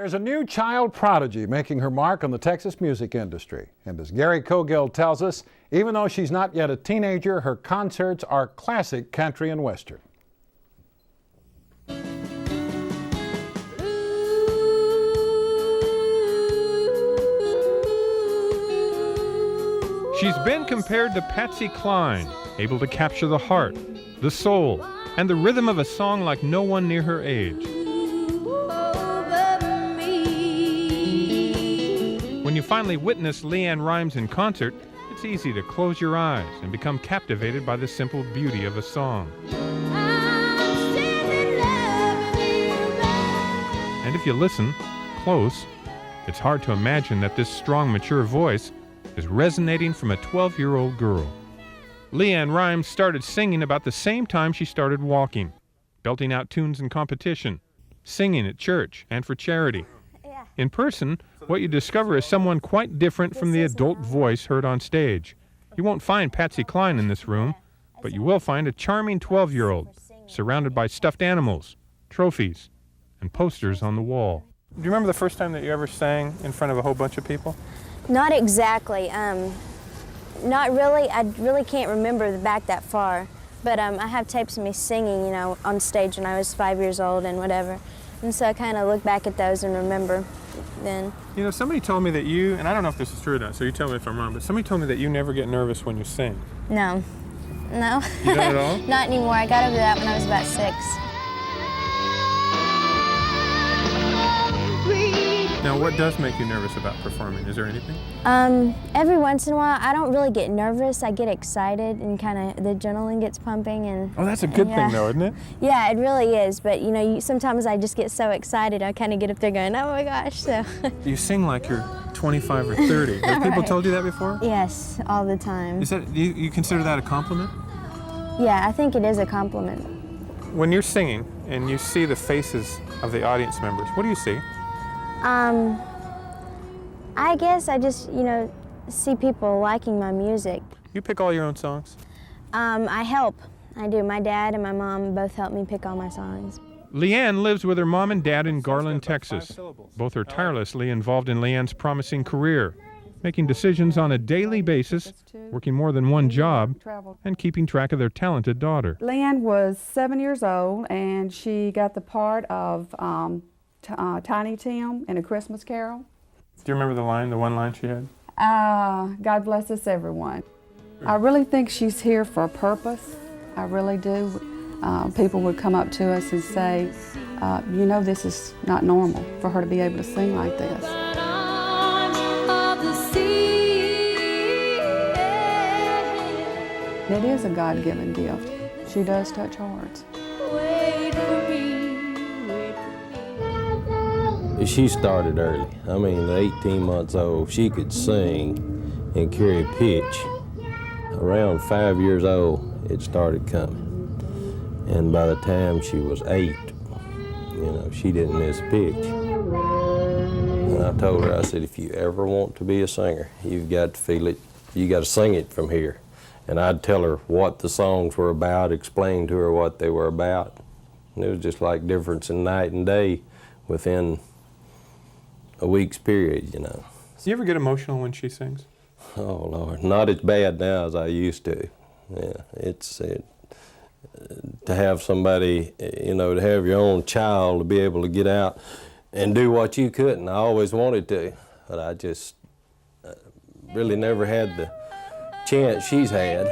There's a new child prodigy making her mark on the Texas music industry. And as Gary Cogill tells us, even though she's not yet a teenager, her concerts are classic country and western. She's been compared to Patsy Cline, able to capture the heart, the soul, and the rhythm of a song like no one near her age. When you finally witness LeAnn Rimes in concert, it's easy to close your eyes and become captivated by the simple beauty of a song. And if you listen close, it's hard to imagine that this strong, mature voice is resonating from a 12-year-old girl. LeAnn Rimes started singing about the same time she started walking, belting out tunes in competition, singing at church and for charity. In person, what you discover is someone quite different from the adult voice heard on stage. You won't find Patsy Cline in this room, but you will find a charming 12-year-old surrounded by stuffed animals, trophies, and posters on the wall. Do you remember the first time that you ever sang in front of a whole bunch of people? Not exactly. Not really. I really can't remember back that far. But I have tapes of me singing, on stage when I was 5 years old and whatever. And so I kind of look back at those and remember then. Somebody told me that you, and I don't know if this is true or not, so you tell me if I'm wrong, but somebody told me that you never get nervous when you sing. No. No. You don't at all? Not anymore. I got over that when I was about 6. Now, what does make you nervous about performing? Is there anything? Every once in a while, I don't really get nervous. I get excited and kind of the adrenaline gets pumping. Oh, that's a good thing, though, isn't it? Yeah, it really is. But sometimes I just get so excited, I kind of get up there going, "Oh my gosh!" So. You sing like you're 25 or 30. Have people told you that before? Yes, all the time. Is that you consider that a compliment? Yeah, I think it is a compliment. When you're singing and you see the faces of the audience members, what do you see? I guess I just, see people liking my music. You pick all your own songs? I help. I do. My dad and my mom both help me pick all my songs. LeAnn lives with her mom and dad in Garland, Texas. Both are tirelessly involved in LeAnn's promising career, making decisions on a daily basis, working more than one job, and keeping track of their talented daughter. LeAnn was 7 years old, and she got the part of Tiny Tim in A Christmas Carol. Do you remember the one line she had? God bless us, everyone. I really think she's here for a purpose. I really do. People would come up to us and say, this is not normal for her to be able to sing like this. It is a God-given gift. She does touch hearts. She started early. At 18 months old, she could sing and carry pitch. Around 5 years old, it started coming. And by the time she was 8, she didn't miss a pitch. And I told her, I said, if you ever want to be a singer, you've got to feel it. You got to sing it from here. And I'd tell her what the songs were about, explain to her what they were about. And it was just like difference in night and day within a week's period, Do you ever get emotional when she sings? Oh, Lord, not as bad now as I used to. Yeah, to have somebody, to have your own child to be able to get out and do what you couldn't. I always wanted to, but I just really never had the chance she's had.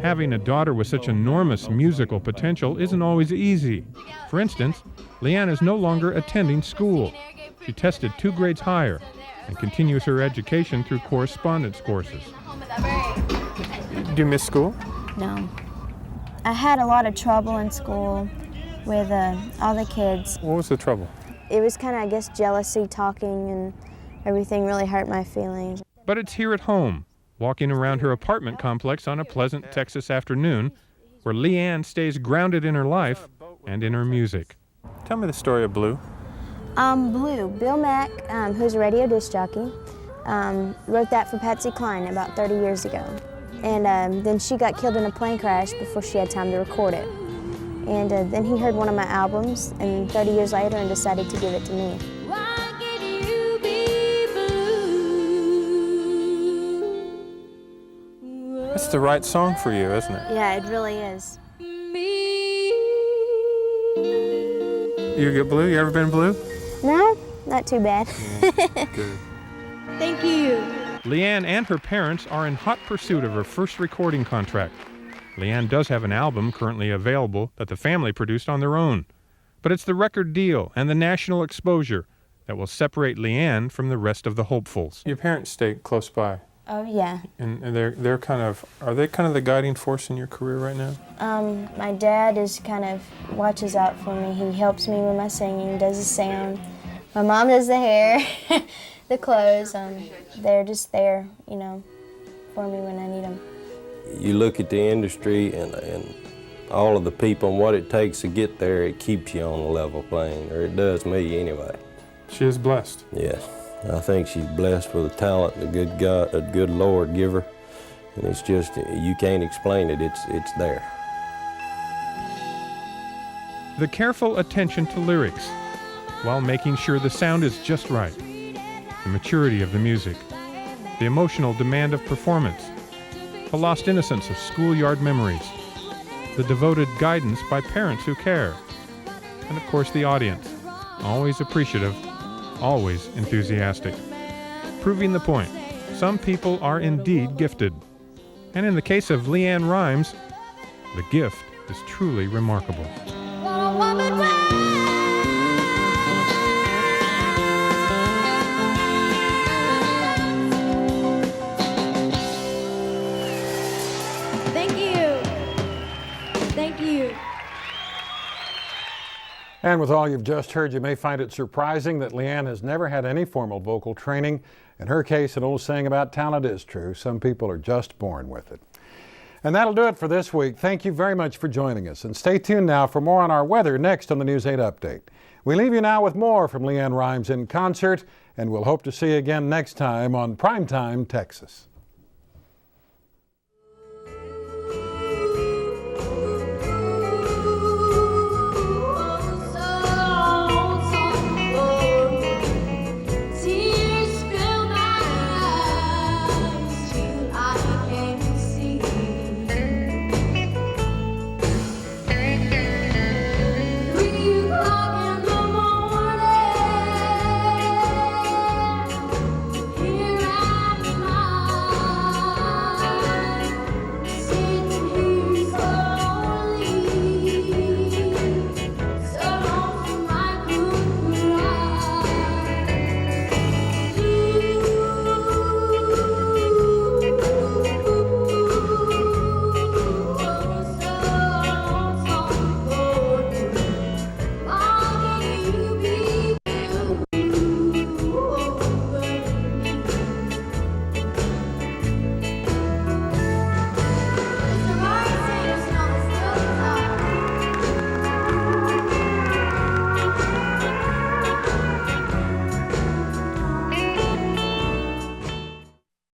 Having a daughter with such enormous musical potential isn't always easy. For instance, LeAnn is no longer attending school. She tested 2 grades higher and continues her education through correspondence courses. Do you miss school? No. I had a lot of trouble in school with all the kids. What was the trouble? It was kind of, I guess, jealousy, talking, and everything really hurt my feelings. But it's here at home, walking around her apartment complex on a pleasant Texas afternoon, where LeAnn stays grounded in her life and in her music. Tell me the story of Blue. Blue, Bill Mack, who's a radio disc jockey, wrote that for Patsy Cline about 30 years ago. And then she got killed in a plane crash before she had time to record it. And then he heard one of my albums, and 30 years later, and decided to give it to me. That's the right song for you, isn't it? Yeah, it really is. You get blue? You ever been blue? No, not too bad. Good. Thank you. LeAnn and her parents are in hot pursuit of her first recording contract. LeAnn does have an album currently available that the family produced on their own. But it's the record deal and the national exposure that will separate LeAnn from the rest of the hopefuls. Your parents stay close by. Oh, yeah. And they're kind of, are they kind of the guiding force in your career right now? My dad is kind of watches out for me. He helps me with my singing, does the sound. My mom does the hair, the clothes. They're just there, you know, for me when I need them. You look at the industry and all of the people and what it takes to get there, it keeps you on a level plane, or it does me anyway. She is blessed. Yeah. I think she's blessed with a talent a good God, a good Lord give her, and it's just, you can't explain it, it's there. The careful attention to lyrics, while making sure the sound is just right, the maturity of the music, the emotional demand of performance, the lost innocence of schoolyard memories, the devoted guidance by parents who care, and of course the audience, always appreciative, always enthusiastic. Proving the point, some people are indeed gifted. And in the case of LeAnn Rimes, the gift is truly remarkable. Thank you. Thank you. And with all you've just heard, you may find it surprising that LeAnn has never had any formal vocal training. In her case, an old saying about talent is true. Some people are just born with it. And that'll do it for this week. Thank you very much for joining us. And stay tuned now for more on our weather next on the News 8 Update. We leave you now with more from LeAnn Rimes in concert, and we'll hope to see you again next time on Primetime Texas.